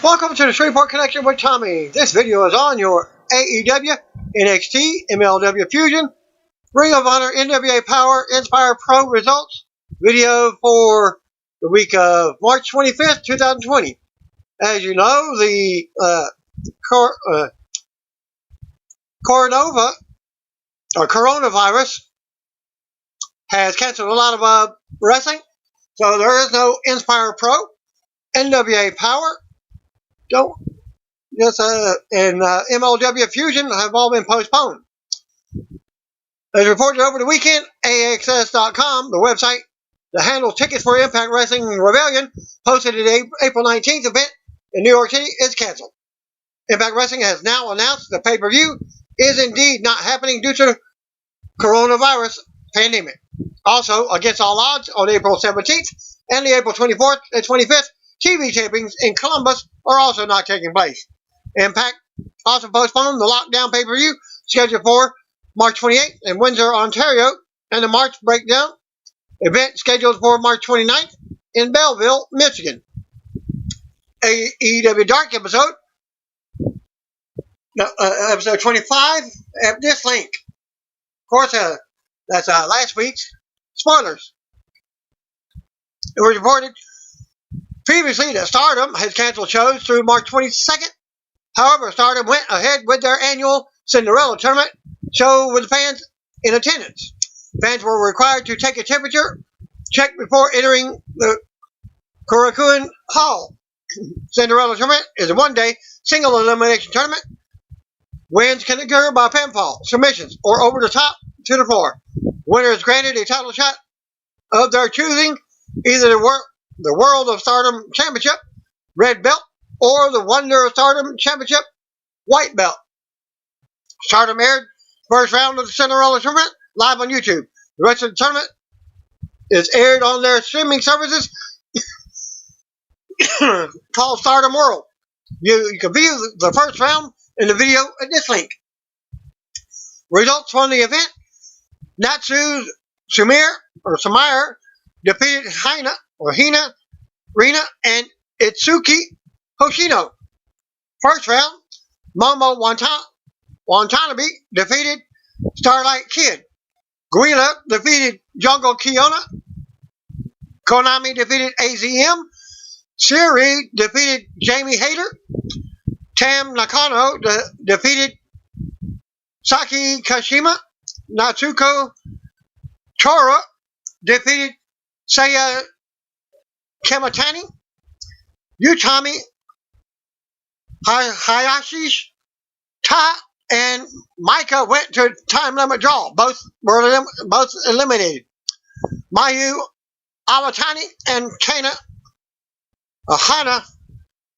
Welcome to the Shreveport Connection with Tommy. This video is on your AEW, NXT, MLW Fusion, Ring of Honor, NWA Power, Inspire Pro results. Video for the week of March 25th, 2020. As you know, the coronavirus has canceled a lot of wrestling. So there is no Inspire Pro, NWA Power, and MLW Fusion have all been postponed. As reported over the weekend, AXS.com, the website that handles tickets for Impact Wrestling Rebellion, posted an April 19th event in New York City is canceled. Impact Wrestling has now announced the pay-per-view is indeed not happening due to the coronavirus pandemic. Also, against all odds, on April 17th and the April 24th and 25th, TV tapings in Columbus are also not taking place. Impact also postponed the Lockdown pay-per-view scheduled for March 28th in Windsor, Ontario, and the March Breakdown event scheduled for March 29th in Belleville, Michigan. AEW Dark episode 25 at this link. Of course, that's last week's spoilers. It was reported previously that Stardom has canceled shows through March 22nd. However, Stardom went ahead with their annual Cinderella tournament show with fans in attendance. Fans were required to take a temperature check before entering the Korakuen Hall. Cinderella tournament is a one-day single elimination tournament. Wins can occur by pinfall, submissions, or over the top to the floor. Winner is granted a title shot of their choosing, either the World of Stardom Championship, red belt, or the Wonder of Stardom Championship, white belt. Stardom aired first round of the Cinderella tournament live on YouTube. The rest of the tournament is aired on their streaming services called Stardom World. You can view the first round in the video at this link. Results from the event: Natsu Sumire defeated Hina, Rina, and Itsuki Hoshino. First round, Momo Watanabe defeated Starlight Kid. Guila defeated Jungle Kiona. Konami defeated AZM. Shirai defeated Jamie Hayter. Tam Nakano defeated Saki Kashima. Natsuko Tora defeated Saya Kamatani. Utami Hayashi Ta and Micah went to time limit draw. Both were eliminated. Mayu Awatani and Hana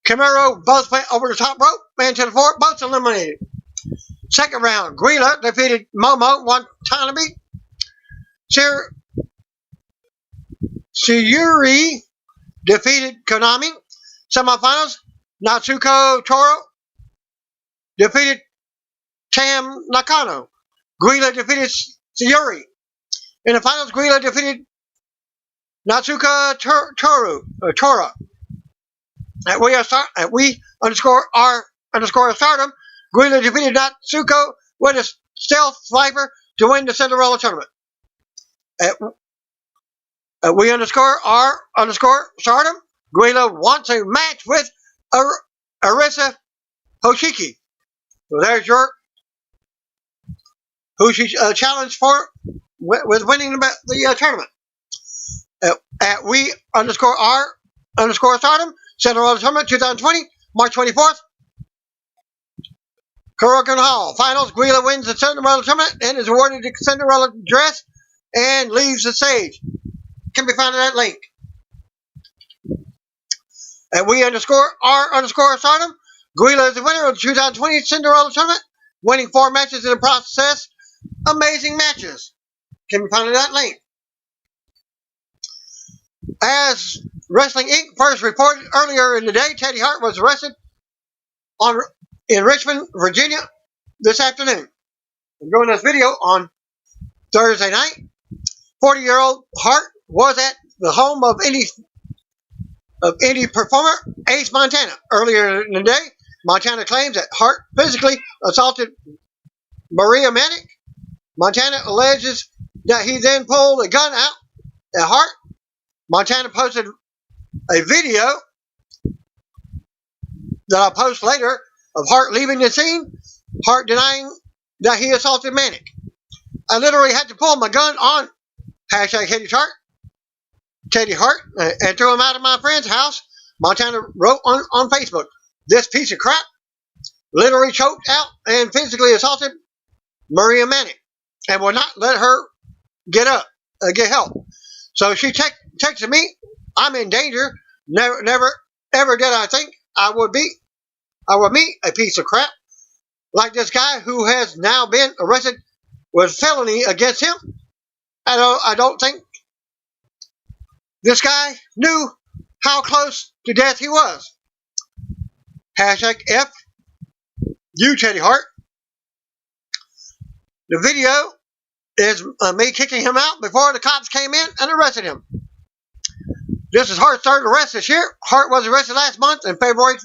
Kimura both went over the top rope, man to the floor, both eliminated. Second round, Guila defeated Momo Watanabe. Shirai defeated Konami. Semifinals, Natsuko Toro defeated Tam Nakano. Guila defeated Shirai. In the finals, Guila defeated Natsuko Tora. At we underscore Stardom, Guila defeated Natsuko with a stealth sniper to win the Cinderella tournament. At we underscore Stardom, Guila wants a match with Arisa Hoshiki. So there's your who she challenged for with winning the tournament. At we underscore Stardom, Cinderella Tournament 2020, March 24th. Korakuen Hall. Finals, Guila wins the Cinderella Tournament and is awarded the Cinderella dress and leaves the stage. Can be found in that link. At we underscore Stardom, Guila is the winner of the 2020 Cinderella Tournament, winning 4 matches in the process. Amazing matches. Can be found in that link. As Wrestling Inc. first reported earlier in the day, Teddy Hart was arrested in Richmond, Virginia this afternoon. I'm doing this video on Thursday night. 40-year-old Hart was at the home of Indy of Indy performer Ace Montana. Earlier in the day, Montana claims that Hart physically assaulted Maria Manic. Montana alleges that he then pulled a gun out at Hart. Montana posted a video that I'll post later of Hart leaving the scene. Hart denying that he assaulted Manic. I literally had to pull my gun on hashtag Katie Hart, and threw him out of my friend's house. Montana wrote on Facebook, "This piece of crap literally choked out and physically assaulted Maria Manic and will not let her get help. So she texted me, I'm in danger. Never, ever did I think I would meet a piece of crap like this guy who has now been arrested with felony against him. I don't think this guy knew how close to death he was. Hashtag F you, Teddy Hart." The video is me kicking him out before the cops came in and arrested him. This is Hart's third arrest this year. Hart was arrested last month on February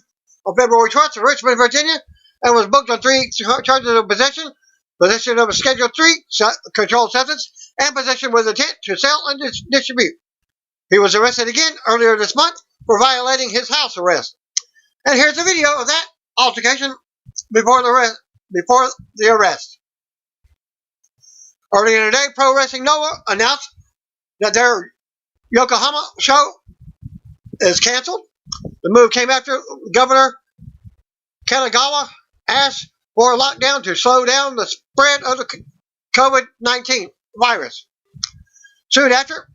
12th in Richmond, Virginia, and was booked on 3 charges of possession of a Schedule 3 controlled substance, and possession with intent to sell and distribute. He was arrested again earlier this month for violating his house arrest. And here's a video of that altercation before the arrest. Earlier in the day, Pro Wrestling Noah announced that their Yokohama show is canceled. The move came after Governor Kanagawa asked for a lockdown to slow down the spread of the COVID-19 virus. Soon after,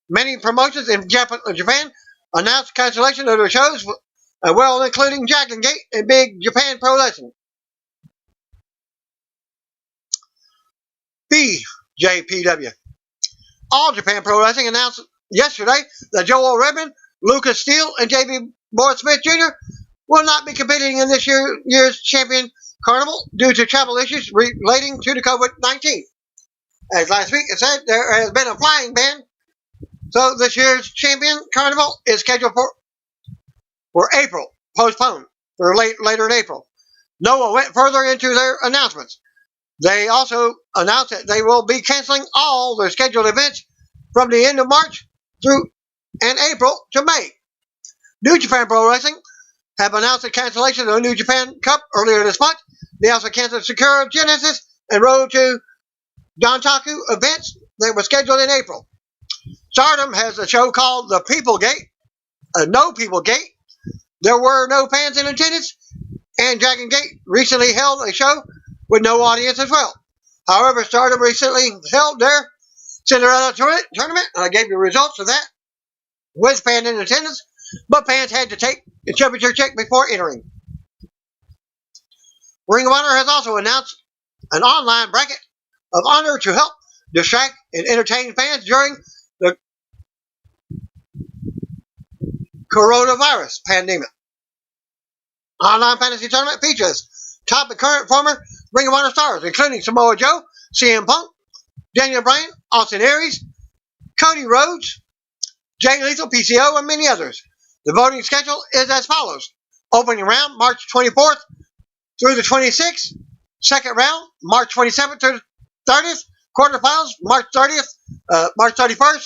many promotions in Japan announced cancellation of their shows, including Dragon Gate and Big Japan Pro Wrestling. BJPW. All Japan Pro Wrestling announced yesterday that Joel Redmond, Lucas Steele, and JB Morris Smith Jr. will not be competing in this year's Champion Carnival due to travel issues relating to the COVID-19. As last week it said, there has been a flying ban, so this year's Champion Carnival is scheduled for April, postponed for later in April. Noah went further into their announcements. They also announced that they will be canceling all their scheduled events from the end of March through April to May. New Japan Pro Wrestling have announced the cancellation of the New Japan Cup earlier this month. They also canceled Sakura Genesis and Road to Dontaku events that were scheduled in April. Stardom has a show called The People Gate, No People Gate. There were no fans in attendance, and Dragon Gate recently held a show with no audience as well. However, Stardom recently held their Cinderella tournament, and I gave you results of that, with fans in attendance, but fans had to take a temperature check before entering. Ring of Honor has also announced an online bracket of honor to help distract and entertain fans during the coronavirus pandemic. Online fantasy tournament features top and current former Ring of Honor stars, including Samoa Joe, CM Punk, Daniel Bryan, Austin Aries, Cody Rhodes, Jay Lethal, PCO, and many others. The voting schedule is as follows. Opening round, March 24th through the 26th. Second round, March 27th through the 30th. Quarterfinals, March 31st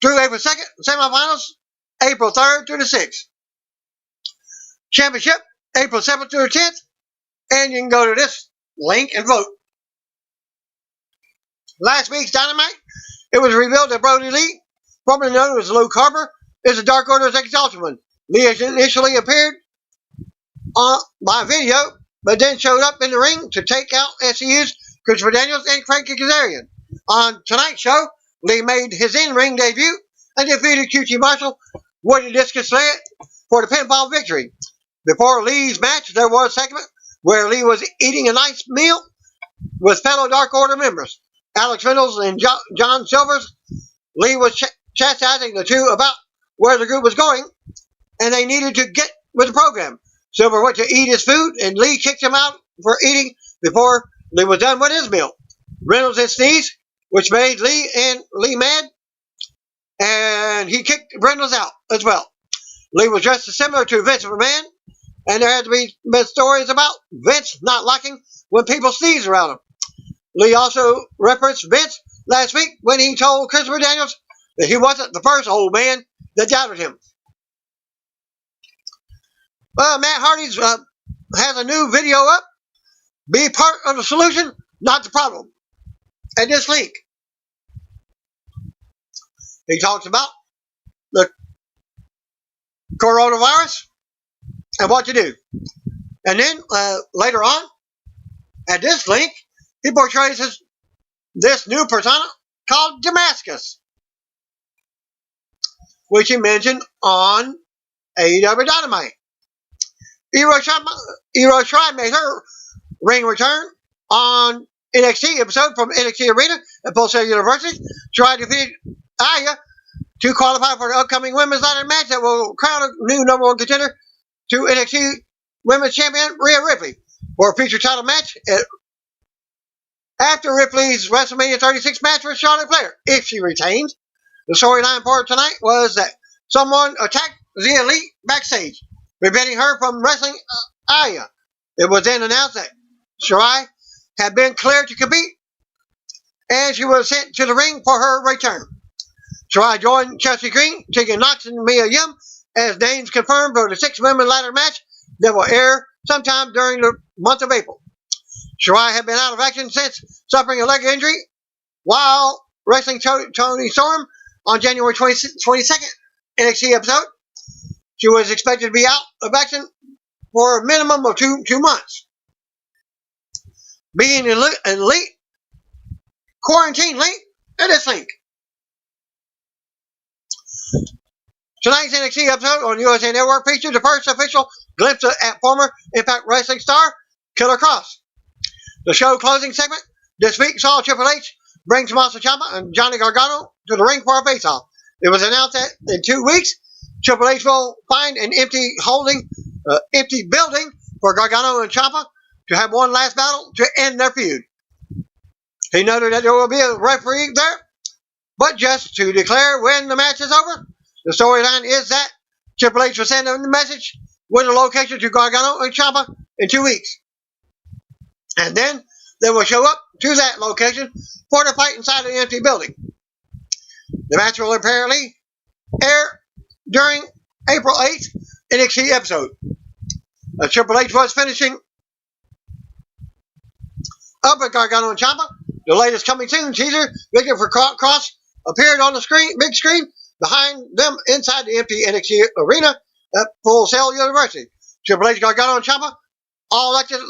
through April 2nd. Semifinals, April 3rd through the 6th. Championship, April 7th through the 10th. And you can go to this link and vote. Last week's Dynamite, it was revealed that Brodie Lee, formerly known as Luke Harper, is the Dark Order's ex-Ultraman. Lee initially appeared by video, but then showed up in the ring to take out SCU's Christopher Daniels and Frank Kazarian. On tonight's show, Lee made his in-ring debut and defeated QT Marshall with a discus leg for the pinfall victory. Before Lee's match, there was a segment where Lee was eating a nice meal with fellow Dark Order members, Alex Reynolds and John Silvers. Lee was chastising the two about where the group was going, and they needed to get with the program. Silver went to eat his food, and Lee kicked him out for eating before Lee was done with his meal. Reynolds had sneezed, which made Lee mad, and he kicked Reynolds out as well. Lee was dressed similar to Vince McMahon, and there had to be stories about Vince not liking when people sneeze around him. Lee also referenced Vince last week when he told Christopher Daniels that he wasn't the first old man that doubted him. Well, Matt Hardy's has a new video up. Be part of the solution, not the problem. At this link, he talks about the coronavirus and what to do. And then later on, at this link, he portrays this new persona called Damascus, which he mentioned on AEW Dynamite. Shirai made her ring return on NXT episode from NXT Arena at Full Sail University. Shirai defeated Aya to qualify for the upcoming women's ladder match that will crown a new number one contender to NXT Women's Champion Rhea Ripley for a future title match after Ripley's WrestleMania 36 match with Charlotte Flair, if she retains. The storyline for tonight was that someone attacked the Elite backstage, preventing her from wrestling Aya. It was then announced that Shirai had been cleared to compete, and she was sent to the ring for her return. Shirai joined Chelsea Green, Tegan Knox, and Mia Yim as names confirmed for the 6-women ladder match that will air sometime during the month of April. Shirai had been out of action since suffering a leg injury while wrestling Toni Storm on January 22nd NXT episode. She was expected to be out of action for a minimum of two months. Being elite, quarantine link, and this link. Tonight's NXT episode on USA Network featured the first official glimpse at former Impact Wrestling star Killer Kross. The show closing segment this week saw Triple H bring Tommaso Ciampa and Johnny Gargano to the ring for a face-off. It was announced that in 2 weeks, Triple H will find an empty building for Gargano and Ciampa to have one last battle to end their feud. He noted that there will be a referee there, but just to declare when the match is over. The storyline is that Triple H will send a message with a location to Gargano and Ciampa in 2 weeks. And then they will show up to that location for the fight inside the empty building. The match will apparently air during April 8th NXT episode. Triple H was finishing up with Gargano and Ciampa. The latest coming soon teaser, looking for Kross, appeared on the big screen behind them inside the empty NXT arena at Full Sail University. Triple H, Gargano, and Ciampa all acted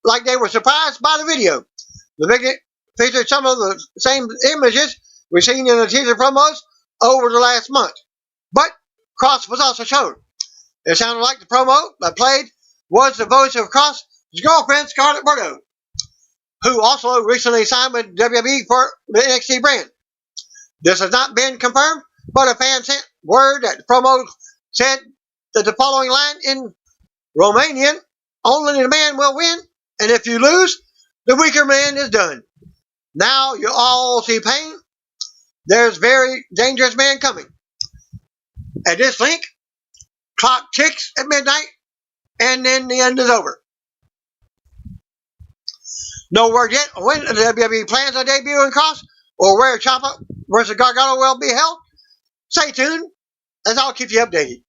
like they were surprised by the video. The video featured some of the same images we've seen in the teaser promos over the last month, but Kross was also shown. It sounded like the promo that played was the voice of Kross' girlfriend, Scarlett Bordeaux, who also recently signed with WWE for the NXT brand. This has not been confirmed, but a fan sent word that the promo said that the following line in Romanian, "Only the man will win, and if you lose, the weaker man is done. Now you all see pain. There's very dangerous man coming." At this link, clock ticks at midnight, and then the end is over. No word yet on when the WWE plans on debuting Kross or where Ciampa versus Gargano will be held. Stay tuned, as I'll keep you updated.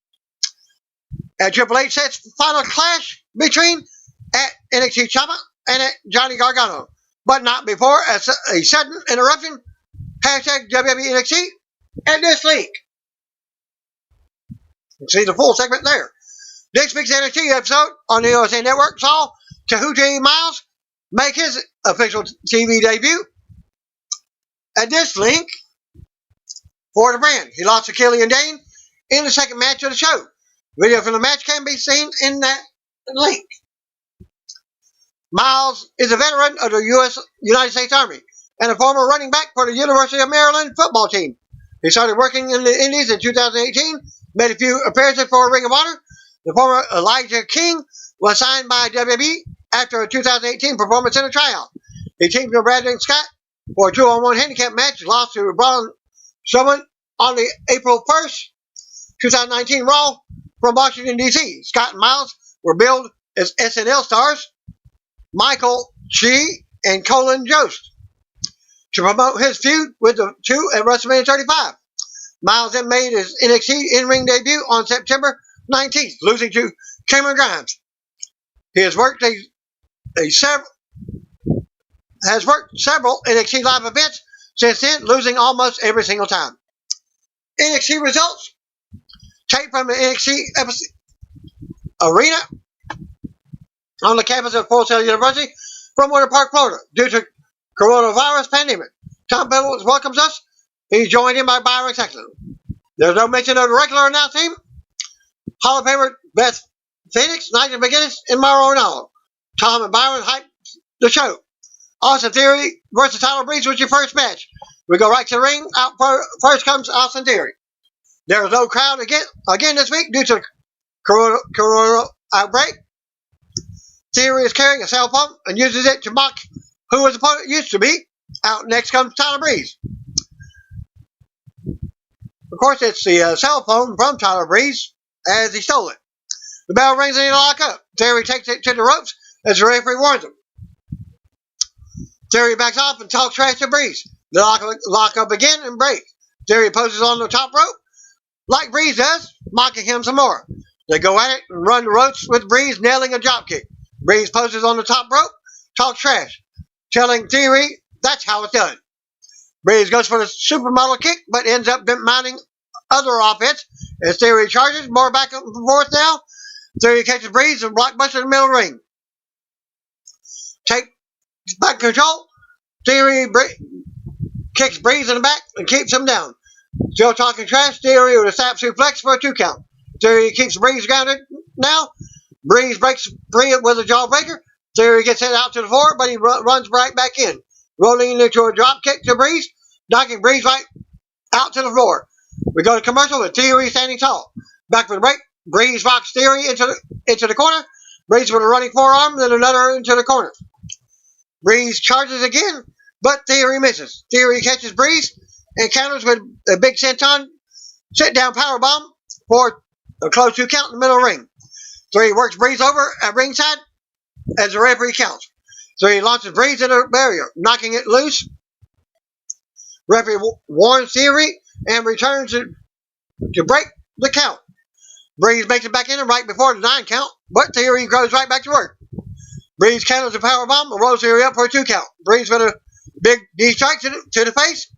At Triple H sets final clash between at NXT Ciampa and at Johnny Gargano, but not before a sudden interruption. Hashtag WWE NXT at this link. You can see the full segment there. Next week's NXT episode on the USA Network saw Tahuti Miles make his official TV debut. At this link for the brand, he lost to Killian Dane in the second match of the show. Video from the match can be seen in that link. Miles is a veteran of the United States Army and a former running back for the University of Maryland football team. He started working in the Indies in 2018, made a few appearances for Ring of Honor. The former Elijah King was signed by WWE after a 2018 performance in a tryout. He teamed with Bradley Scott for a 2-on-1 handicap match, lost to Braun Strowman on the April 1st 2019 Raw from Washington, D.C. Scott and Miles were billed as SNL stars Michael Chi and Colin Jost to promote his feud with the two at WrestleMania 35. Miles then made his NXT in-ring debut on September 19th, losing to Cameron Grimes. He has worked several NXT live events since then, losing almost every single time. NXT results taped from the NXT arena on the campus of Full Sail University from Winter Park, Florida, due to coronavirus pandemic. Tom Peddle welcomes us. He's joined in by Byron Sexton. There's no mention of the regular announce team. Hall of Famer Beth Phoenix, Nigel McGuinness, and Mauro Ranallo. Tom and Byron hype the show. Austin Theory versus Tyler Breeze was your first match. We go right to the ring. Out first comes Austin Theory. There was no crowd again this week due to corona outbreak. Theory is carrying a cell phone and uses it to mock who his opponent used to be. Out next comes Tyler Breeze. Of course, it's the cell phone from Tyler Breeze as he stole it. The bell rings and he lock up. Theory takes it to the ropes as the referee warns him. Theory backs off and talks trash to Breeze. They lock up again and break. Theory poses on the top rope like Breeze does, mocking him some more. They go at it and run the ropes with Breeze nailing a dropkick. Breeze poses on the top rope, talks trash, telling Theory that's how it's done. Breeze goes for the supermodel kick, but ends up mounting other offense as Theory charges. More back and forth now. Theory catches Breeze and blockbuster in the middle ring. Take back control. Theory kicks Breeze in the back and keeps him down. Still talking trash. Theory with a snap suplex for a 2 count. Theory keeps Breeze grounded now. Breeze breaks free with a jawbreaker. Theory gets hit out to the floor, but he runs right back in, rolling into a drop kick to Breeze, knocking Breeze right out to the floor. We go to commercial with Theory standing tall. Back for the break. Breeze rocks Theory into the corner. Breeze with a running forearm, then another into the corner. Breeze charges again, but Theory misses. Theory catches Breeze and counters with a big senton sit-down powerbomb for a close 2 count in the middle ring. Theory works Breeze over at ringside as the referee counts. Theory launches Breeze into the barrier, knocking it loose. Referee warns Theory and returns to break the count. Breeze makes it back in right before the 9 count, but Theory goes right back to work. Breeze counters a powerbomb and rolls Theory up for a 2 count. Breeze with a big knee strike to the face.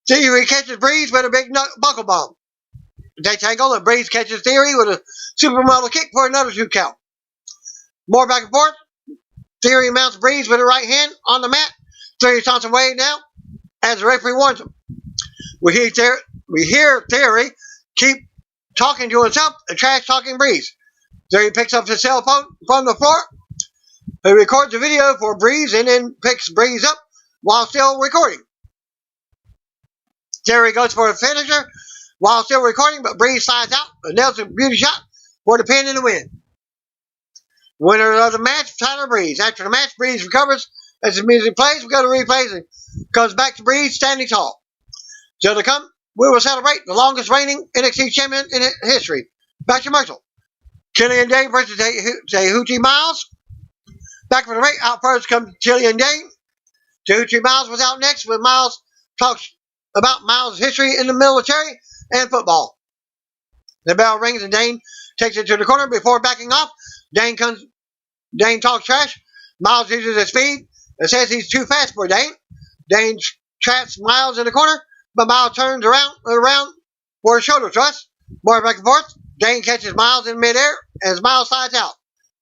Theory catches Breeze with a big buckle bomb. They tangle and Breeze catches Theory with a supermodel kick for another 2 count. More back and forth. Theory mounts Breeze with a right hand on the mat. Theory taunts away now as the referee warns him. We hear Theory keep talking to himself and trash talking Breeze. Theory picks up his cell phone from the floor. He records a video for Breeze and then picks Breeze up while still recording. Theory goes for a finisher while still recording, but Breeze slides out and nails a beauty shot for the pin and the win. Winner of the match, Tyler Breeze. After the match, Breeze recovers as the music plays. We go to replays and comes back to Breeze standing tall. Still to come, we will celebrate the longest reigning NXT champion in history. Back to commercial. Killian Dane versus Tehuti Miles. Back for the break. Out first comes Killian Dane. Tehuti Miles was out next with Miles talks about Miles' history in the military and football. The bell rings and Dane takes it to the corner before backing off. Dane talks trash. Miles uses his speed and says he's too fast for Dane. Dane traps Miles in the corner, but Miles turns around for a shoulder thrust. More back and forth. Dane catches Miles in midair as Miles slides out.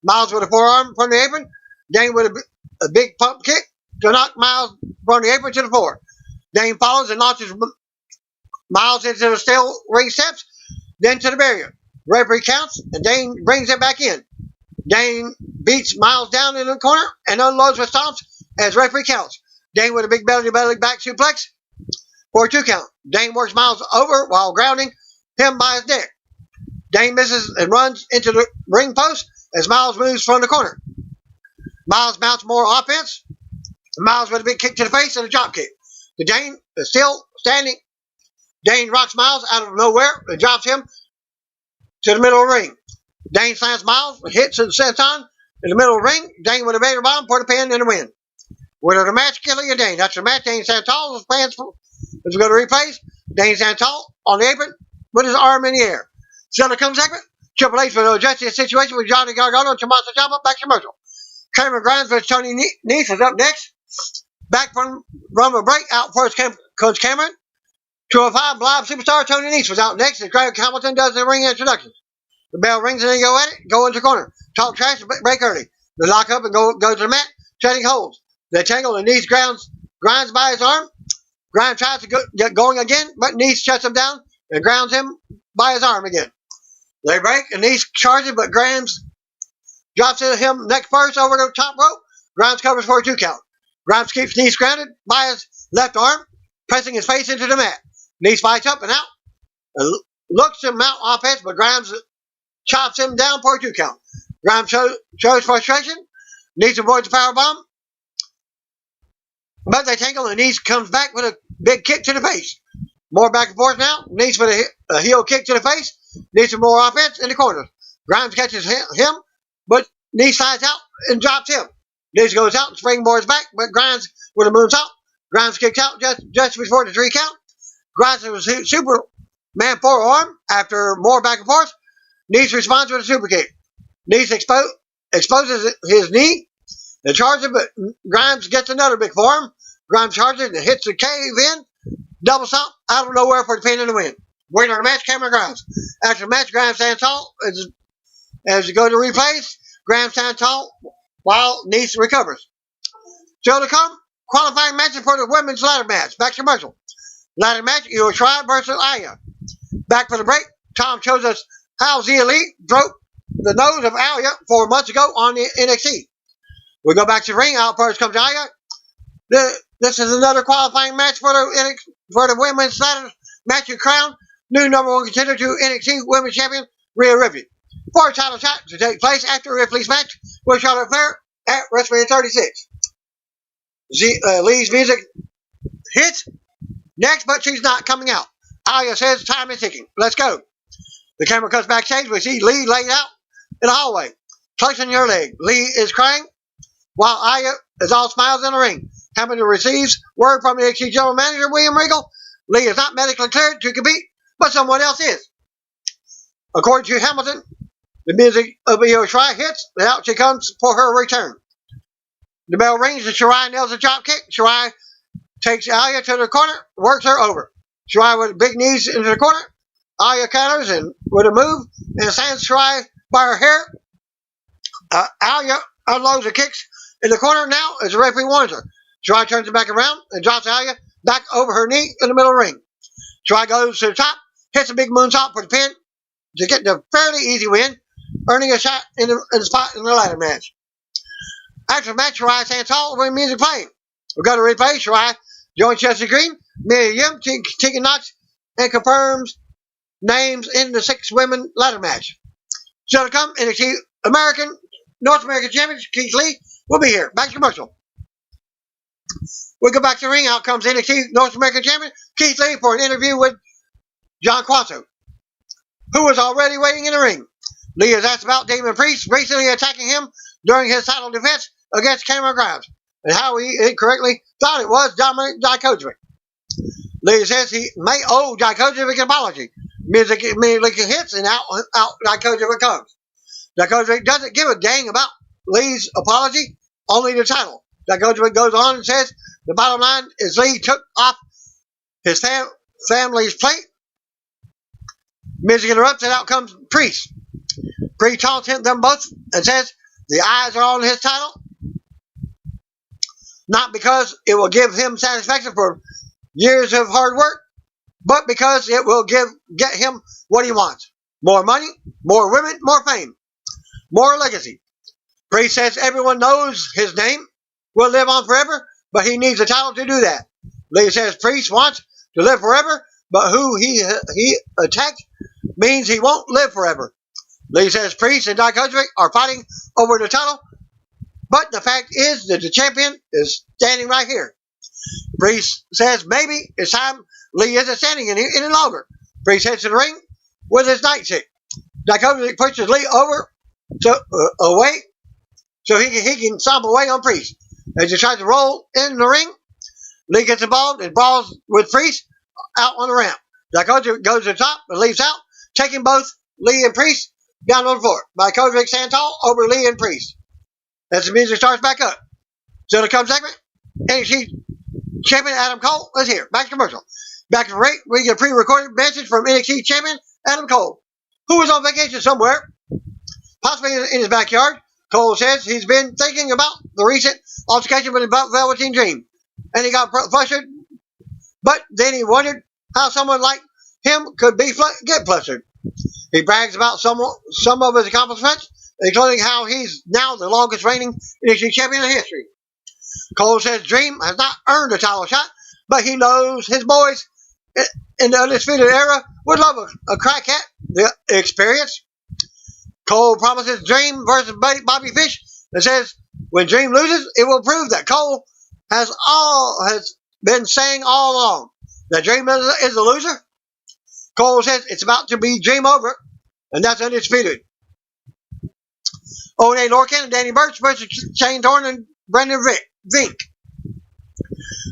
Miles with a forearm from the apron. Dane with a big pump kick to knock Miles from the apron to the floor. Dane follows and launches Miles into the steel ring steps, then to the barrier. Referee counts, and Dane brings it back in. Dane beats Miles down in the corner and unloads with stomps as referee counts. Dane with a big belly back suplex for a 2 count. Dane works Miles over while grounding him by his neck. Dane misses and runs into the ring post as Miles moves from the corner. Miles mounts more offense. Miles with a big kick to the face and a drop kick. The Dane is still standing. Dane rocks Miles out of nowhere and drops him to the middle of the ring. Dane slams Miles, hits and sets on in the middle of the ring. Dane with a Vader bomb, put a pin in the win. Winner of the match, Kelly and Dane. After the match, Dane stands tall. His fans as we go to replays. Dane stands tall on the apron with his arm in the air. Still to come segment. Triple H will adjust the situation with Johnny Gargano and Tommaso Ciampa. Back to commercial. Cameron Grimes versus Tony Nese is up next. Back from a break. Out first, Coach Cameron. 205 Live Superstar Tony Nese was out next as Greg Hamilton does the ring introductions. The bell rings and they go at it. Go into the corner. Talk trash, break early. They lock up and go to the mat. Trading holds. They tangle and Nese grinds by his arm. Grimes tries to get going again, but Nese shuts him down and grounds him by his arm again. They break and Nese charges, but Grimes drops him neck first over the top rope. Grimes covers for a 2 count. Grimes keeps Nese grounded by his left arm, pressing his face into the mat. Nese fights up and out and looks to mount offense, but Grimes chops him down for a 2 count. Grimes shows frustration. Nese avoids the power bomb, but they tangle and Nese comes back with a big kick to the face. More back and forth now. Nese with a heel kick to the face. Nese some more offense in the corners. Grimes catches him, but Nese slides out and drops him. Nese goes out and springboards back, but Grimes with a moonsault. Grimes kicks out just before the 3 count. Grimes with a Superman forearm. After more back and forth, Nese responds with a super kick. Nese exposes his knee and charges, but Grimes gets another big forearm. Grimes charges and hits the cave in. Double stomp out of nowhere for the pin and the win. Winner of the match, Cameron Grimes. After the match, Grimes stands tall. As you go to replays, Grimes stands tall while Nese recovers. Still to come, qualifying matches for the women's ladder match. Back to commercial. Ladder match, Shirai versus Aya. Back for the break, Tom shows us how the Elite broke the nose of Aya 4 months ago on the NXT. We go back to the ring. Out first comes Aya. This is another qualifying match for the women's ladder match and crown new #1 contender to NXT Women's Champion Rhea Ripley. For a title shot to take place after Ripley's match with Charlotte Flair at WrestleMania 36. Lee's music hits next, but she's not coming out. Aya says time is ticking. Let's go. The camera cuts backstage. We see Lee laid out in the hallway, flexing her leg. Lee is crying while Aya is all smiles in the ring. Hamilton receives word from the NXT General Manager, William Regal. Lee is not medically cleared to compete, but someone else is. According to Hamilton, the music of Io Shirai hits, and out she comes for her return. The bell rings and Shirai nails a drop kick. Shirai takes Aya to the corner, works her over. Shirai with big knees into the corner. Aya counters and with a move and stands Shirai by her hair. Aya unloads the kicks in the corner now as the referee warns her. Shirai turns it back around and drops Aya back over her knee in the middle of the ring. Shirai goes to the top, hits a big moonsault for the pin to get the fairly easy win, earning a shot in the spot in the ladder match. After the match, Shirai stands tall with music playing. We go to replay. Shirai joins Chelsea Green, Mia Yim, Tegan Knox, and confirms names in the 6 women ladder match. Still to come, NXT North American Champion Keith Lee will be here. Back to commercial. We go back to the ring. Out comes NXT North American Champion Keith Lee for an interview with John Quasso, who was already waiting in the ring. Lee is asked about Damon Priest recently attacking him during his title defense against Cameron Grimes and how he incorrectly thought it was Dominic Dijakovic. Lee says he may owe Dijakovic an apology. Music immediately hits and out Dijakovic comes. Dijakovic doesn't give a dang about Lee's apology, only the title. Dijakovic goes on and says the bottom line is Lee took off his family's plate. Music interrupts and out comes Priest. Priest taunts them both and says the eyes are on his title, not because it will give him satisfaction for years of hard work, but because it will get him what he wants. More money, more women, more fame, more legacy. Priest says everyone knows his name will live on forever, but he needs a title to do that. Lee says Priest wants to live forever, but who he attacked means he won't live forever. Lee says Priest and Dijakovic are fighting over the title, but the fact is that the champion is standing right here. Priest says maybe it's time Lee isn't standing any longer. Priest heads to the ring with his nightstick. Dakovic pushes Lee over away so he can stomp away on Priest. As he tries to roll in the ring, Lee gets involved and brawls with Priest out on the ramp. Dakovic goes to the top and leaves out, taking both Lee and Priest down on the floor. Dakovic stands tall over Lee and Priest. As the music starts back up. So the come segment, NXT Champion Adam Cole is here. Back to commercial. Back to the rate, we get a pre-recorded message from NXT Champion Adam Cole, who was on vacation somewhere, possibly in his backyard. Cole says he's been thinking about the recent altercation with the Velveteen Dream, and he got flustered, but then he wondered how someone like him could get flustered. He brags about some of his accomplishments, including how he's now the longest reigning NXT champion in history. Cole says Dream has not earned a title shot, but he knows his boys in the Undisputed Era would love a crack at the experience. Cole promises Dream versus Bobby Fish and says when Dream loses, it will prove that Cole has been saying all along that Dream is a loser. Cole says it's about to be Dream over, and that's undisputed. Oney Lorcan and Danny Burch versus Shane Thorne and Brendan Vink.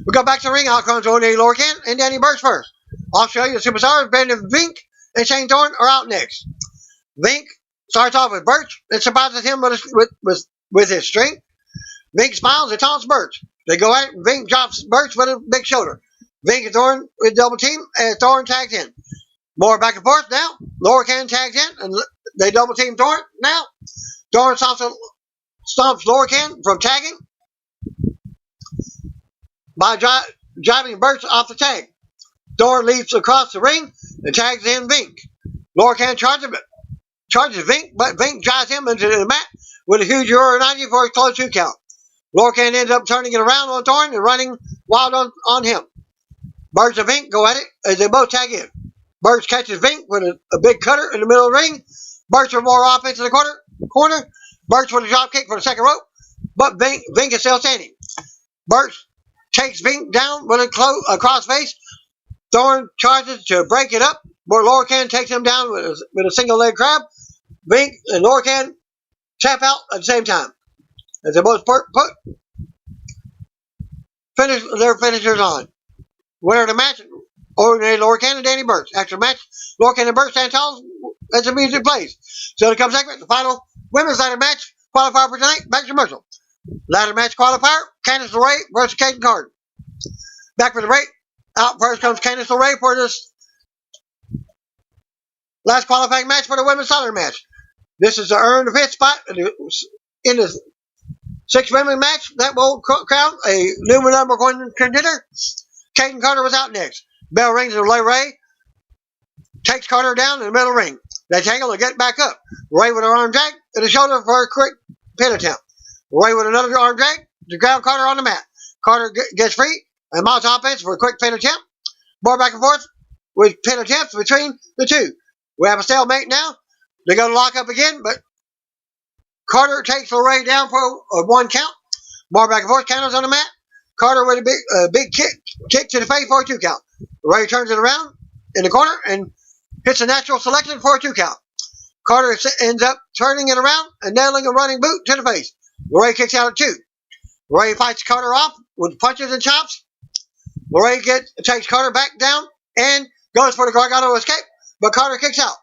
We go back to the ring. Out comes Oney Lorcan and Danny Burch first. Australia superstars Brendan Vink and Shane Thorne are out next. Vink starts off with Burch and surprises him with his strength. Vink smiles and taunts Burch. They go at it, and Vink drops Burch with a big shoulder. Vink and Thorne with double team, and Thorne tags in. More back and forth now. Lorcan tags in, and they double team Thorne now. Thorne stomps Lorcan from tagging by driving Burch off the tag. Thorne leaps across the ring and tags in Vink. Lorcan charges Vink, but Vink drives him into the mat with a huge Euro 90 for a close 2 count. Lorcan ends up turning it around on Thorne and running wild on him. Burch and Vink go at it as they both tag in. Burch catches Vink with a big cutter in the middle of the ring. Burch with more offense in the corner. Burch with a drop kick for the second rope, but Vink is still standing. Burch takes Vink down with a crossface. Thorne charges to break it up, but Lorcan takes him down with a single leg crab. Vink and Lorcan tap out at the same time as they both finish their finishers on. Winner of the match, Lorcan and Danny Burch. After the match, Lorcan and Burch stand tall as the music plays. So to come segment, the final women's ladder match qualifier for tonight. Back to commercial. Ladder match qualifier, Candice LeRae versus Kayden Carter. Back for the break. Out first comes Candice LeRae for this last qualifying match for the women's ladder match. This is to earn the 5th spot in the 6 women match that will crown a new number 1 contender. Kayden Carter was out next. Bell rings and LeRae takes Carter down in the middle ring. They tangle and get back up. Ray with an arm drag and a shoulder for a quick pin attempt. Ray with another arm drag to ground Carter on the mat. Carter gets free and mounts offense for a quick pin attempt. More back and forth with pin attempts between the two. We have a stalemate now. They go to lock up again, but Carter takes LeRae down for a 1 count. More back and forth counters on the mat. Carter with a big kick to the face for a 2 count. LeRae turns it around in the corner and hits a natural selection for a 2 count. Carter ends up turning it around and nailing a running boot to the face. LeRae kicks out at 2. LeRae fights Carter off with punches and chops. LeRae takes Carter back down and goes for the Gargano escape, but Carter kicks out.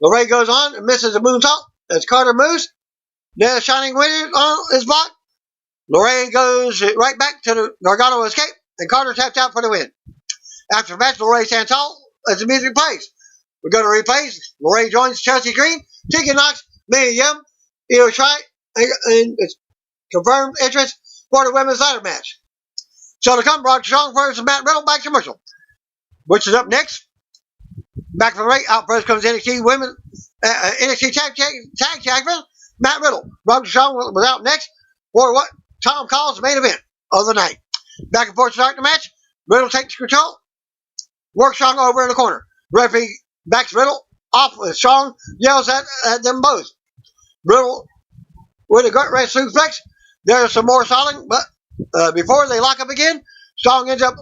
LeRae goes on and misses a moonsault as Carter moves. Then a shining wizard on his block. LeRae goes right back to the Gargano escape, and Carter taps out for the win. After the match, LeRae stands tall as the music plays. We go to replays. LeRae joins Chelsea Green, Tegan Knox, Mia Yim, Io Shirai, and it's confirmed interest for the women's ladder match. So to come, Brock Strong versus Matt Riddle, back to commercial. Which is up next. Back from the break, out first comes NXT Women, NXT Tag Champion, Matt Riddle. Brock Strong was out next for what Tom calls the main event of the night. Back and forth to start the match. Riddle takes control. Works Strong over in the corner. Referee backs Riddle off with Strong, yells at them both. Riddle with a gut wrench suplex. There's some more stalling, but before they lock up again, Strong ends up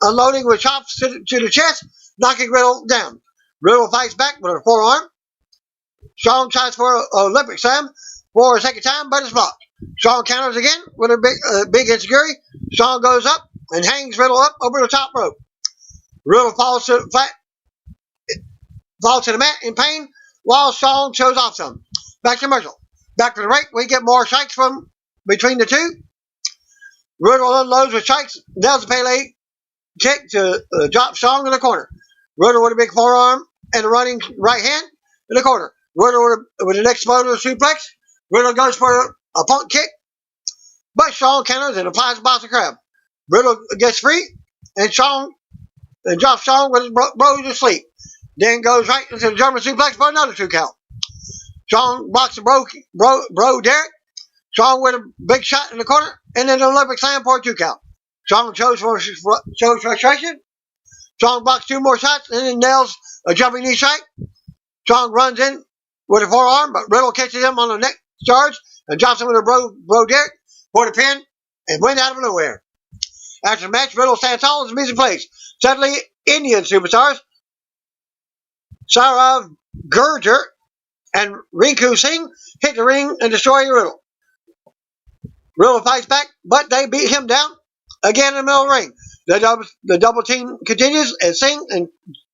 unloading with chops to the chest, knocking Riddle down. Riddle fights back with a forearm. Strong tries for an Olympic slam for a second time, but it's blocked. Strong counters again with a big insecurity. Strong goes up and hangs Riddle up over the top rope. Riddle falls to the mat in pain while Strong shows off some. Back to commercial. Back to the break. We get more strikes from between the two. Riddle unloads with strikes, nails the Pele kick to drop Strong in the corner. Riddle with a big forearm and a running right hand in the corner. Riddle with an exploder suplex. Riddle goes for a punt kick, but Strong counters and applies a Boston Crab. Riddle gets free, and drops Strong with his brodie to sleep. Then goes right into the German suplex for another 2 count. Strong blocks the bro Derek. Strong with a big shot in the corner, and then an Olympic slam for a 2 count. Strong shows frustration. Strong blocks 2 more shots, and then nails a jumping knee strike. Strong runs in with a forearm, but Riddle catches him on the neck charge and drops him with a bro Derek for the pin and win out of nowhere. After the match, Riddle stands tall as the music plays. Suddenly, Indian superstars Shirai Gurger and Rinku Singh hit the ring and destroy Riddle. Riddle fights back, but they beat him down again in the middle of the ring. The double team continues as Singh and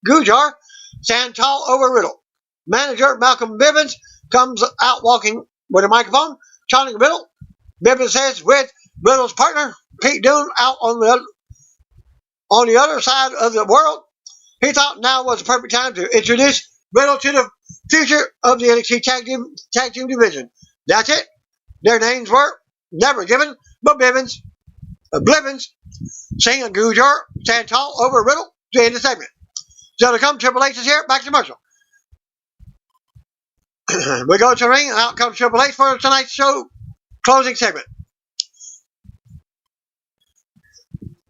Gujar stand tall over Riddle. Manager Malcolm Bivens comes out walking with a microphone, taunting Riddle. Bivens says with Riddle's partner, Pete Dunne, out on the other side of the world, he thought now was the perfect time to introduce Riddle to the future of the NXT Tag Team division. That's it. Their names were never given, but Blivens, Singh and Gujar stand tall over Riddle to end the segment. So to come, Triple H is here. Back to commercial. We go to the ring, and out comes Triple H for tonight's show closing segment.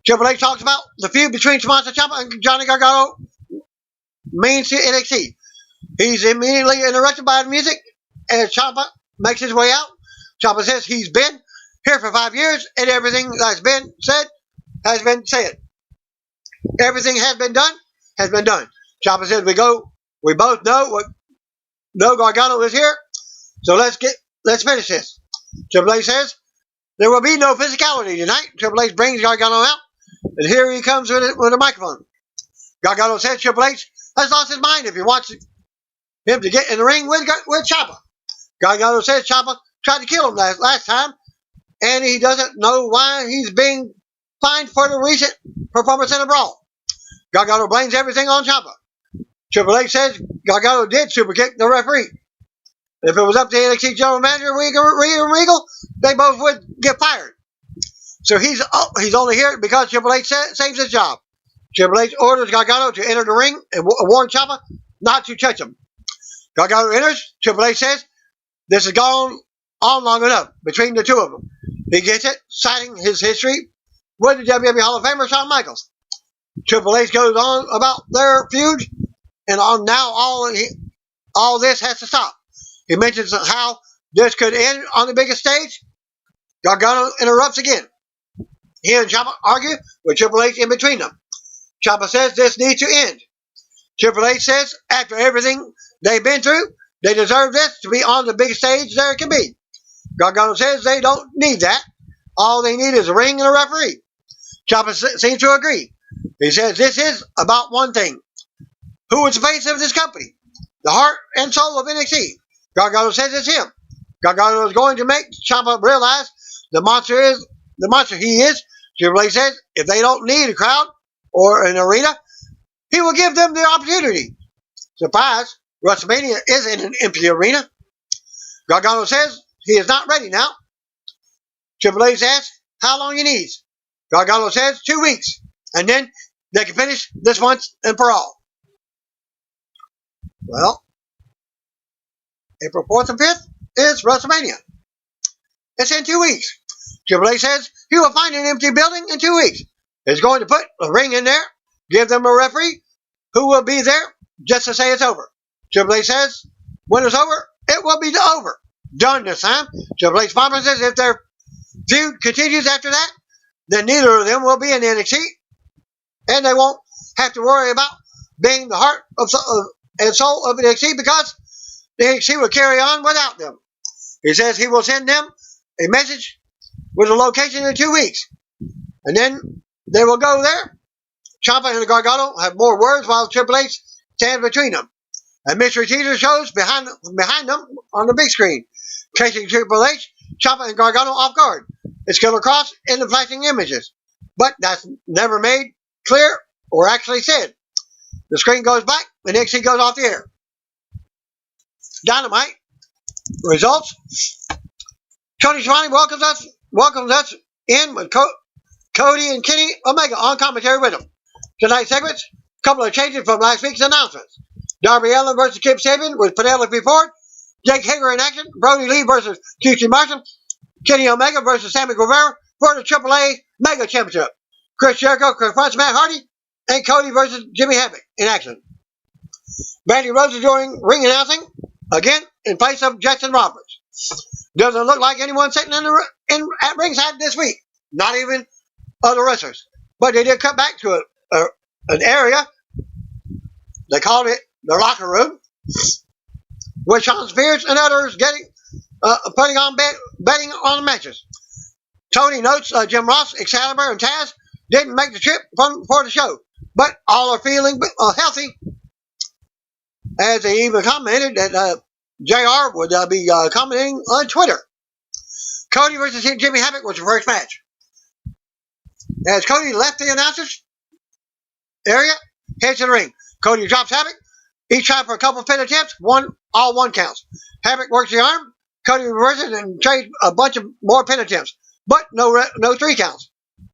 Triple H talks about the feud between Tommaso Ciampa and Johnny Gargano means to NXT. He's immediately interrupted by the music as Ciampa makes his way out. Ciampa says he's been here for 5 years and everything that's been said has been said. Everything has been done. Ciampa says we both know Gargano is here, so let's finish this. Triple H says there will be no physicality tonight. Triple H brings Gargano out, and here he comes with a microphone. Gargano says Triple H has lost his mind if he wants him to get in the ring with Ciampa. Gargano says Ciampa tried to kill him last time, and he doesn't know why he's being fined for the recent performance in a brawl. Gargano blames everything on Ciampa. Triple H says Gargano did super kick the referee. If it was up to NXT General Manager Regal, they both would get fired. So he's only here because Triple H saves his job. Triple H orders Gargano to enter the ring and warn Ciampa not to touch him. Gargano enters. Triple H says this has gone on long enough between the two of them. He gets it, citing his history with the WWE Hall of Famer Shawn Michaels. Triple H goes on about their feud, and now all this has to stop. He mentions how this could end on the biggest stage. Gargano interrupts again. He and Ciampa argue with Triple H in between them. Ciampa says this needs to end. Triple H says after everything they've been through, they deserve this to be on the biggest stage there can be. Gargano says they don't need that. All they need is a ring and a referee. Ciampa seems to agree. He says this is about one thing. Who is the face of this company? The heart and soul of NXT. Gargano says it's him. Gargano is going to make Ciampa realize the monster he is. Triple H says if they don't need a crowd or an arena, he will give them the opportunity. Surprise, WrestleMania is in an empty arena. Gargano says he is not ready now. Triple H asks how long he needs. Gargano says 2 weeks, and then they can finish this once and for all. Well, April 4th and 5th is WrestleMania. It's in 2 weeks. Triple H says he will find an empty building in 2 weeks. He's going to put a ring in there, give them a referee who will be there just to say it's over. Triple H says when it's over, it will be over. Done this time. Triple H promises if their feud continues after that, then neither of them will be in NXT, and they won't have to worry about being the heart and soul of NXT because he will carry on without them. He says he will send them a message with a location in 2 weeks. And then they will go there. Ciampa and Gargano have more words while Triple H stands between them. A mystery teaser shows behind them on the big screen, catching Triple H, Ciampa, and Gargano off guard. It's Killer Cross in the flashing images, but that's never made clear or actually said. The screen goes black, and NXT goes off the air. Dynamite results. Tony Schiavone welcomes us in with Cody and Kenny Omega on commentary with him. Tonight's segments, a couple of changes from last week's announcements. Darby Allin versus Kip Sabian with Penelope Ford. Jake Hager in action. Brodie Lee versus QT Marshall. Kenny Omega versus Sammy Guevara for the AAA Mega Championship. Chris Jericho confronts Matt Hardy. And Cody versus Jimmy Havoc in action. Brandy Rose is doing ring announcing again in place of Jackson Roberts. Doesn't look like anyone sitting at ringside this week. Not even other wrestlers. But they did cut back to an area. They called it the locker room, with Shawn Spears and others betting on the matches. Tony notes Jim Ross, Excalibur, and Taz didn't make the trip for the show, but all are feeling healthy. As they even commented that JR would be commenting on Twitter. Cody versus Jimmy Havoc was the first match. As Cody left the announcers area, heads to the ring. Cody drops Havoc. Each time for a couple of pin attempts, all one counts. Havoc works the arm. Cody reverses and trades a bunch of more pin attempts, but no 3 counts.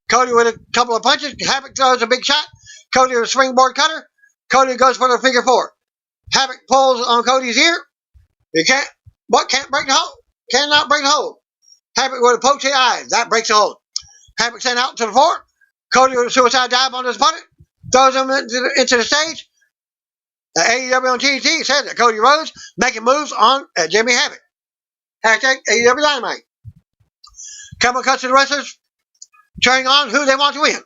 Cody with a couple of punches. Havoc throws a big shot. Cody with a springboard cutter. Cody goes for the figure 4. Havoc pulls on Cody's ear. He can't break the hold. Cannot break the hold. Havoc with a poke to the eyes. That breaks the hold. Havoc sent out to the floor. Cody with a suicide dive on his opponent. Throws him into the stage. The AEW on TNT said that Cody Rhodes making moves on Jimmy Havoc. Hashtag AEW Dynamite. Camera cuts to the wrestlers cheering on who they want to win.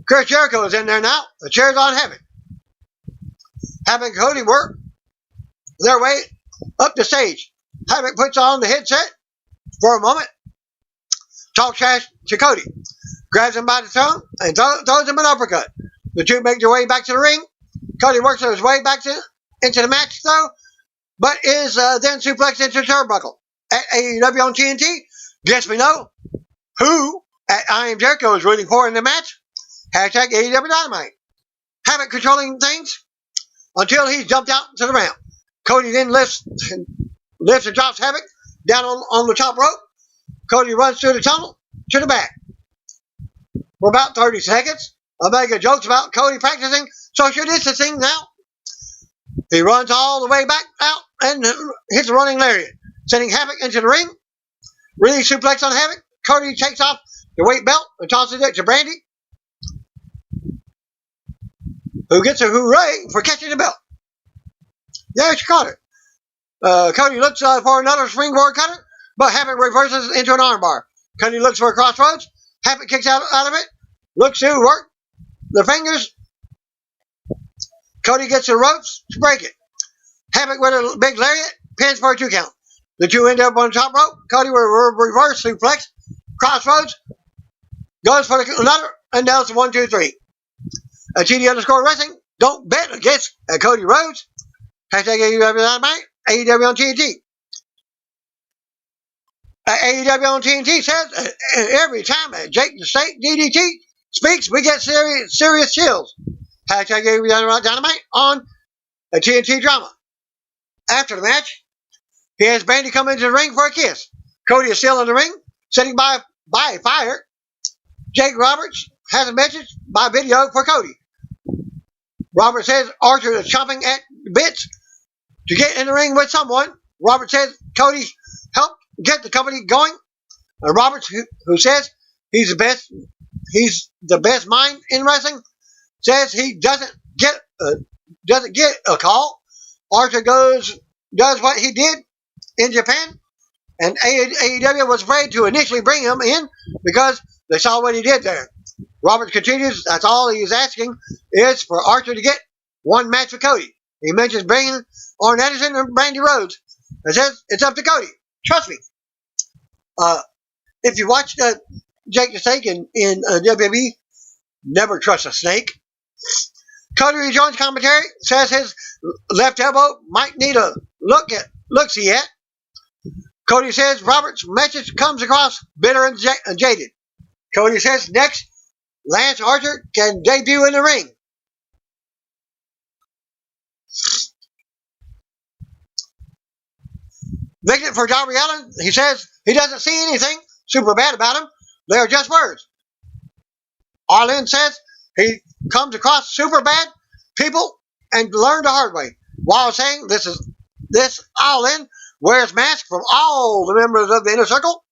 Chris Jericho is in there now. The chair's on Havoc. Havoc and Cody work their way up the stage. Havoc puts on the headset for a moment. Talks trash to Cody. Grabs him by the throat and throws him an uppercut. The two make their way back to the ring. Cody works his way back into the match, though, but is then suplexed into the turnbuckle. At AEW on TNT, guess we know who at I Am Jericho is rooting for in the match. Hashtag AEW Dynamite. Havoc controlling things until he's jumped out to the ramp. Cody then lifts and drops Havoc down on the top rope. Cody runs through the tunnel to the back. For about 30 seconds, Omega jokes about Cody practicing social distancing now. He runs all the way back out and hits a running lariat, sending Havoc into the ring. Really suplex on Havoc. Cody takes off the weight belt and tosses it to Brandy, who gets a hooray for catching the belt. Yeah, she caught it. Cody looks for another springboard cutter, but Havoc reverses into an armbar. Cody looks for a crossroads. Havoc kicks out of it. Looks to work the fingers. Cody gets the ropes to break it. Havoc with a big lariat pins for a 2 count. The two end up on the top rope. Cody with a reverse suplex. Crossroads. Goes for another and down to 1, 2, 3. At TD_ Wrestling. Don't bet against Cody Rhodes. Hashtag AEW Dynamite. AEW on TNT. AEW on TNT says every time Jake the Snake DDT speaks, we get serious chills. Hashtag AEW Dynamite on TNT drama. After the match, he has Brandy come into the ring for a kiss. Cody is still in the ring, sitting by fire. Jake Roberts has a message by video for Cody. Robert says Archer is chomping at bits to get in the ring with someone. Robert says Cody helped get the company going. And Roberts, who says he's the best mind in wrestling, says he doesn't get a call. Archer does what he did in Japan, and AEW was afraid to initially bring him in because they saw what he did there. Roberts continues, that's all he is asking is for Archer to get one match with Cody. He mentions bringing Orrin Anderson and Brandy Rhodes. It says it's up to Cody. Trust me. If you watch Jake the Snake in WWE, never trust a snake. Cody rejoins commentary, says his left elbow might need a look-see at. Cody says Robert's message comes across bitter and jaded. Cody says next, Lance Archer can debut in the ring. Victor for Darby Allin, he says he doesn't see anything super bad about him. They are just words. Allin says he comes across super bad people and learned the hard way. While saying this Allin wears masks from all the members of the inner circle.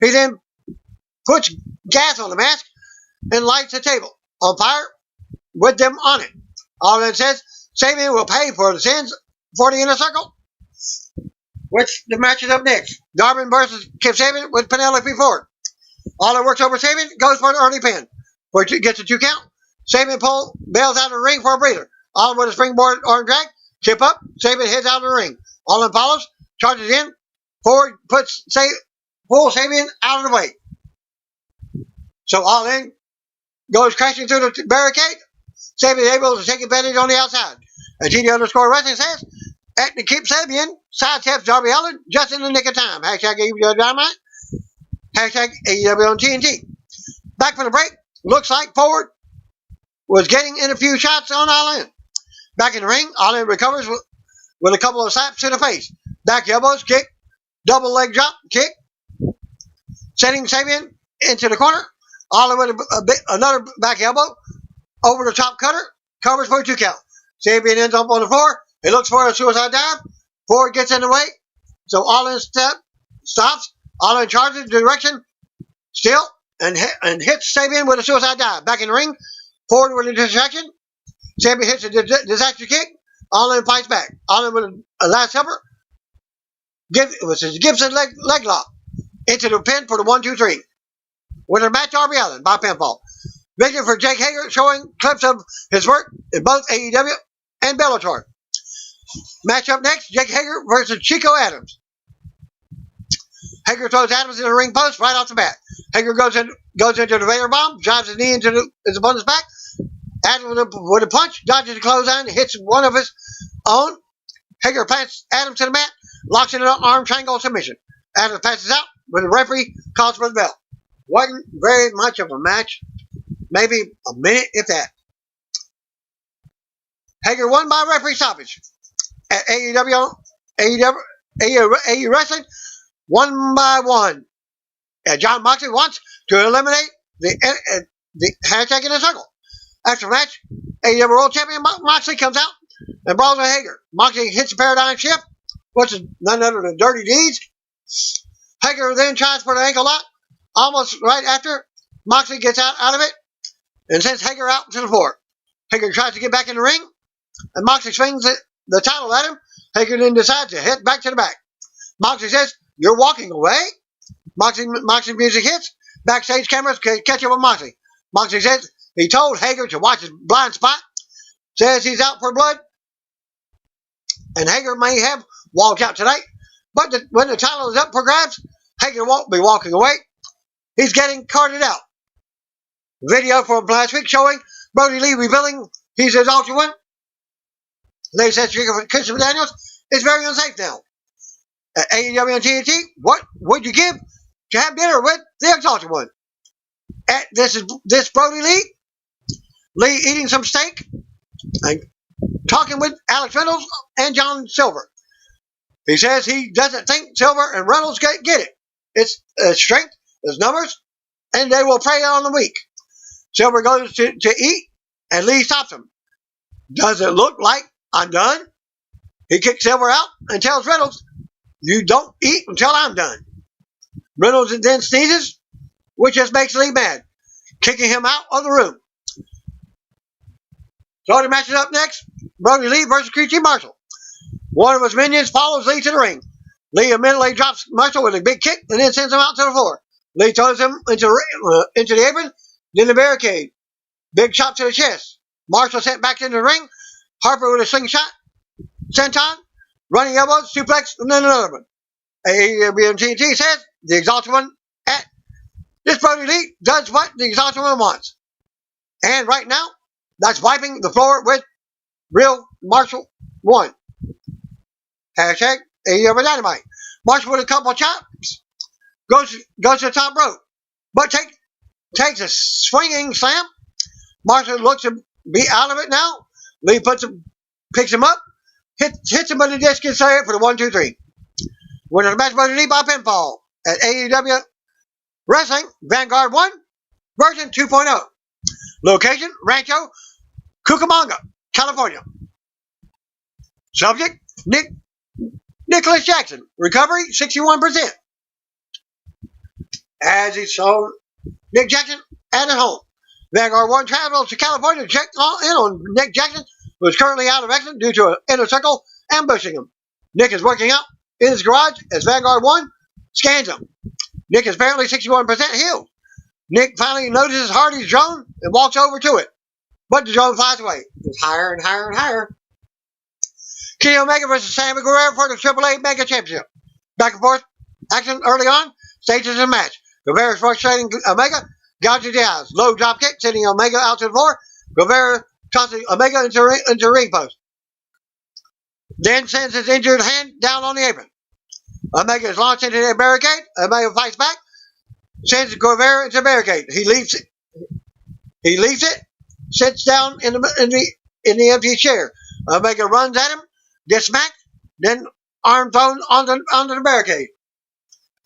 He then puts gas on the mask and lights the table on fire with them on it. Allin says Sabian will pay for the sins for the inner circle. Which the match is up next. Darby versus Kip Sabian with Penelope Ford. Allin works over Sabian, goes for an early pin. Where it gets a 2 count. Sabian bails out of the ring for a breather. Allin with a springboard arm drag. Tip up. Sabian heads out of the ring. Allin follows. Charges in. Ford pulls Sabian out of the way. So Allin goes crashing through the barricade. Sabian is able to take advantage on the outside. And GD_ Wrestling says, to keep Sabian, sidesteps Darby Allin just in the nick of time. Hashtag AEW Dynamite. Hashtag AEW on TNT. Back from the break. Looks like Ford was getting in a few shots on Allin. Back in the ring, Allin recovers with a couple of slaps to the face. Back elbows, kick, double leg drop, kick. Setting Sabian into the corner. Allin with another back elbow. Over the top cutter. Covers for a 2 count. Sabian ends up on the floor. He looks for a suicide dive. Ford gets in the way. So Allin stops. Allin charges the direction. Still. And hits Sabian with a suicide dive. Back in the ring. Ford with a distraction. Sabian hits a disaster kick. Allin fights back. Allin with a last helper. It was his Gibson leg lock. Into the pin for the 1-2-3. Winner match Darby Allin by pinfall. Victory for Jake Hager, showing clips of his work in both AEW and Bellator. Match up next, Jake Hager versus Chico Adams. Hager throws Adams in the ring post right off the bat. Hager goes into the Vader bomb, drives his knee into his opponent's back. Adams with a punch, dodges the clothesline, hits one of his own. Hager plants Adams to the mat, locks in an arm triangle submission. Adams passes out, but the referee calls for the bell. Wasn't very much of a match. Maybe a minute, if that. Hager won by referee stoppage. At AEW Wrestling, 1 by 1. John Moxley wants to eliminate the hashtag in a circle. After the match, AEW World Champion Moxley comes out and brawls with Hager. Moxley hits the paradigm shift, which is none other than Dirty Deeds. Hager then tries for the ankle lock. Almost right after, Moxley gets out of it and sends Hager out to the floor. Hager tries to get back in the ring, and Moxley swings the title at him. Hager then decides to head back to the back. Moxley says, "You're walking away." Moxley music hits. Backstage cameras catch up with Moxley. Moxley says he told Hager to watch his blind spot. Says he's out for blood. And Hager may have walked out tonight. But when the title is up for grabs, Hager won't be walking away. He's getting carted out. Video from last week showing Brodie Lee revealing he's his Ultra One. They said Christopher Daniels is very unsafe now. At AEW and TNT, what would you give to have dinner with the Exalted One? This Brodie Lee. Lee eating some steak and talking with Alex Reynolds and John Silver. He says he doesn't think Silver and Reynolds get it. It's strength, it's numbers, and they will prey on the weak. Silver goes to eat, and Lee stops him. Does it look like I'm done? He kicks Silver out and tells Reynolds, "You don't eat until I'm done." Reynolds then sneezes, which just makes Lee mad, kicking him out of the room. So the match is up next. Brodie Lee versus QT Marshall. One of his minions follows Lee to the ring. Lee immediately drops Marshall with a big kick and then sends him out to the floor. Lee throws him into the apron, then the barricade. Big shot to the chest. Marshall sent back into the ring. Harper with a slingshot senton, running elbows, suplex, and then another one. AEW and TNT says the Exalted One at this Brodie Lee does what the Exalted One wants. And right now, that's wiping the floor with real Marshall 1. Hashtag AEW Dynamite. Marshall with a couple of chops goes to the top rope, but takes a swinging slam. Marshall looks to be out of it now. Lee picks him up, hits him with the discus for the 1, 2, 3. Winner of the match, Brodie Lee by pinfall at AEW Wrestling Vanguard 1 version 2.0. Location Rancho Cucamonga, California. Subject Nicholas Jackson. Recovery 61%. As he saw Nick Jackson at his home. Vanguard 1 travels to California to check in on Nick Jackson, who is currently out of action due to an inner circle ambushing him. Nick is working out in his garage as Vanguard 1 scans him. Nick is apparently 61% healed. Nick finally notices Hardy's drone and walks over to it. But the drone flies away. It's higher and higher and higher. Kenny Omega versus Sammy Guevara for the AAA Mega Championship. Back and forth action early on. Stages the match. Guevara is frustrating Omega. Gouges the eyes. Low drop kick, sending Omega out to the floor. Guevara tosses Omega into the ring post. Then sends his injured hand down on the apron. Omega is launched into the barricade. Omega fights back. Sends Guevara into the barricade. He leaves it. Sits down in the empty chair. Omega runs at him. Gets smacked. Then arm thrown onto the barricade.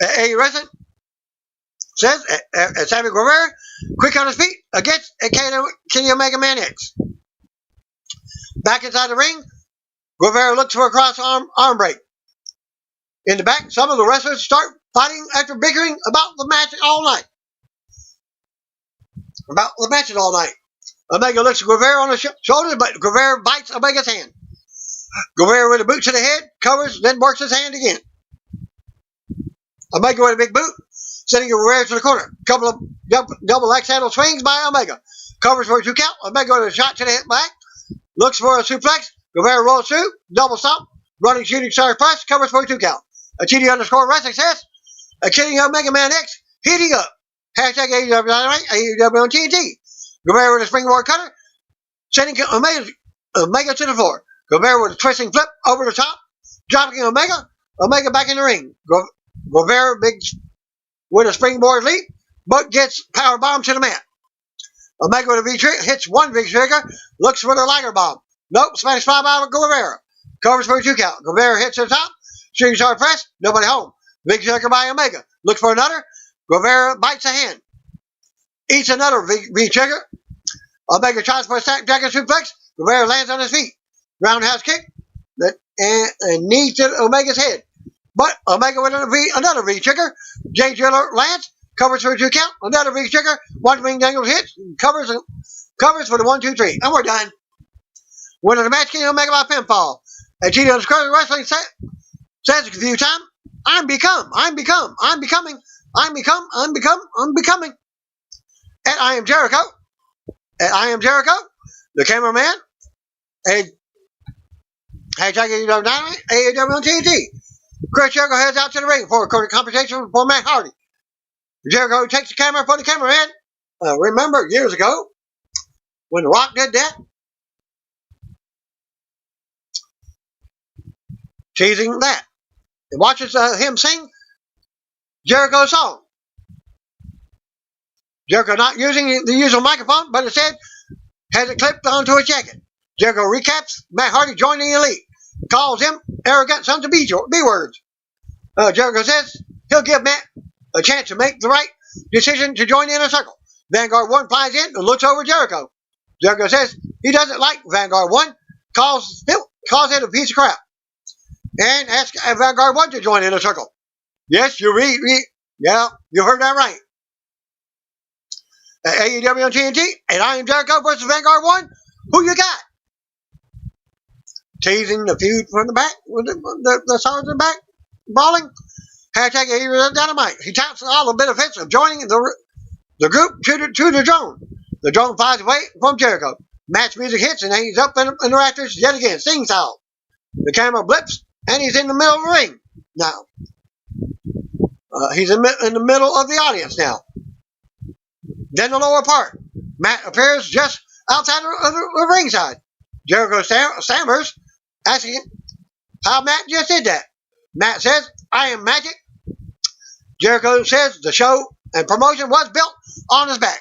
A Wrestling says Sammy Guevara quick on his feet against Kenny Omega Man X. Back inside the ring, Guevara looks for a cross arm break. In the back, some of the wrestlers start fighting after bickering about the match all night. Omega looks at Guevara on the shoulders, but Guevara bites Omega's hand. Guevara with a boot to the head, covers, then works his hand again. Omega with a big boot, sending Guevara to the corner. Couple of double axe handle swings by Omega. Covers for a 2 count. Omega with a shot to the hip back. Looks for a suplex. Guevara rolls through. Double stomp. Running shooting star press. Covers for a 2 count. A TD_wrestling says a Kenny Omega Man X heating up. Hashtag AEW Dynamite, AEW on TNT. Guevara with a springboard cutter, sending Omega to the floor. Guevara with a twisting flip over the top, dropping Omega. Omega back in the ring. Guevara with a springboard leap, but gets power bomb to the mat. Omega with a V-trigger, hits one V-trigger, looks for the Liger bomb. Nope, smash fly by Guevara. Covers for a 2 count. Guevara hits to the top, shooting star press, nobody home. V-trigger by Omega. Looks for another. Guevara bites a hand. Eats another V-trigger. Omega tries for a snapdragon suplex. Guevara lands on his feet. Roundhouse kick and knee to Omega's head. But Omega with another V-trigger. Jay Driller lands. Covers for a 2 count. Another V-trigger. One wing dangle hits. Covers for the 1, 2, 3. And we're done. Winner of the match, Kenny Omega by pinfall. And TD Wrestling says a few times, I'm becoming. And I am Jericho. The cameraman. And hashtag AEW Dynamite, AEW on TNT. Chris Jericho heads out to the ring for a confrontation for Matt Hardy. Jericho takes the camera for the cameraman. Remember years ago when The Rock did that? Teasing that. And watches him sing Jericho's song. Jericho not using the usual microphone, but instead has it clipped onto his jacket. Jericho recaps Matt Hardy joining the Elite. Calls him arrogant sons of B-words. Jericho says he'll give Matt a chance to make the right decision to join the Inner Circle. Vanguard 1 flies in and looks over Jericho. Jericho says he doesn't like Vanguard 1, calls it a piece of crap, and asks Vanguard 1 to join the Inner Circle. Yes, you heard that right. AEW on TNT, and I am Jericho versus Vanguard 1. Who you got? Teasing the feud from the back, with the stars in the back, brawling. Hashtag AEW Dynamite. He touts all the benefits of joining the group to the drone. The drone flies away from Jericho. Match music hits and hangs up in the rafters yet again. Sing style. The camera blips, and he's in the middle of the ring now. He's in the middle of the audience now. Then the lower part. Matt appears just outside of the ringside. Jericho stammers, asking how Matt just did that. Matt says, I am magic. Jericho says the show and promotion was built on his back.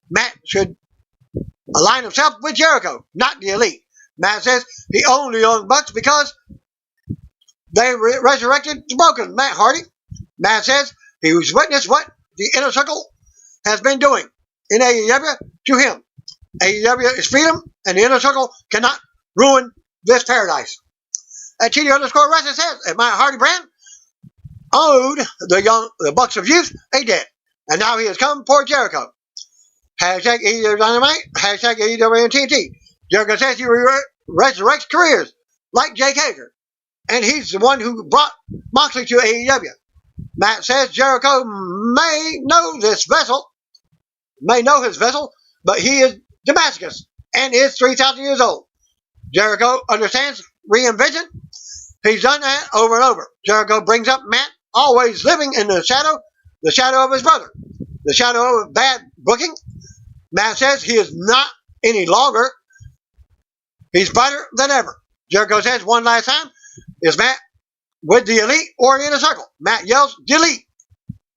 Matt should align himself with Jericho, not the Elite. Matt says he owned the Young Bucks because they resurrected the broken Matt Hardy. Matt says he was witnessed what the Inner Circle has been doing in AEW to him. AEW is freedom, and the Inner Circle cannot ruin this paradise. And TD_Wrestling says that Matt Hardy brand owed the Bucks of Youth a debt, and now he has come for Jericho. Hashtag AEW Dynamite, hashtag AEW TNT. Jericho says he resurrects careers like Jake Hager, and he's the one who brought Moxley to AEW. Matt says Jericho may know his vessel, but he is Damascus and is 3,000 years old. Jericho understands reinvention. He's done that over and over. Jericho brings up Matt always living in the shadow of his brother, the shadow of bad booking. Matt says he is not any longer. He's brighter than ever. Jericho says one last time, is Matt with the Elite or the Inner Circle? Matt yells, delete.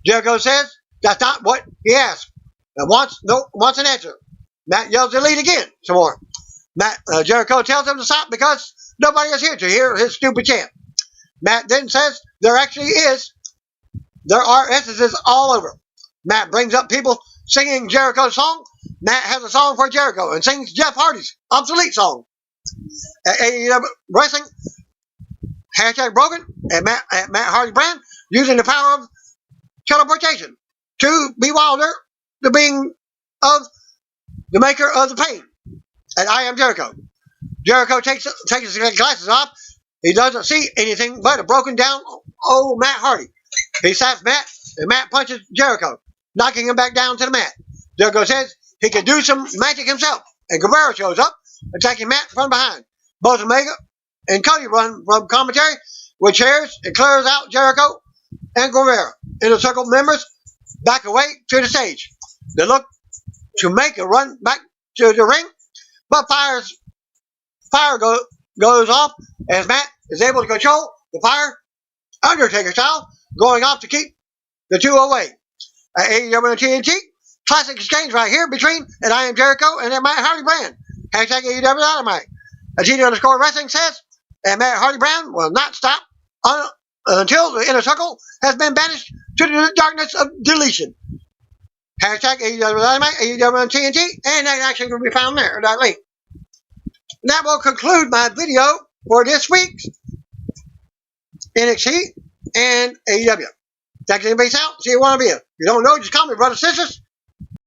Jericho says that's not what he asked and wants an answer. Matt yells delete again, some more. Jericho tells him to stop because nobody is here to hear his stupid chant. Matt then says there are instances all over. Matt brings up people singing Jericho's song. Matt has a song for Jericho and sings Jeff Hardy's obsolete song. At AEW Wrestling, hashtag broken, at Matt Hardy brand, using the power of teleportation to bewilder the being of the maker of the pain. And I am Jericho. Jericho takes his glasses off. He doesn't see anything but a broken down old Matt Hardy. He slaps Matt, and Matt punches Jericho, knocking him back down to the mat. Jericho says he can do some magic himself, and Guerrero shows up, attacking Matt from behind. Both Omega and Cody run from commentary with chairs and clears out Jericho and Guerrero. Inner Circle members back away to the stage. They look to make a run back to the ring, but fire goes off as Matt is able to control the fire, Undertaker style, going off to keep the two away. At AEW and TNT, classic exchange right here between and I am Jericho and Matt Hardy brand. Hashtag AEW Dynamite. A TD_Wrestling says that Matt Hardy brand will not stop until the Inner Circle has been banished to the darkness of deletion. Hashtag AEW Dynamite, AEW and TNT, and that actually can be found there, that link. That will conclude my video for this week's NXT and AEW. Thanks for being out. See you one of you. If you don't know, just call me, brothers and sisters.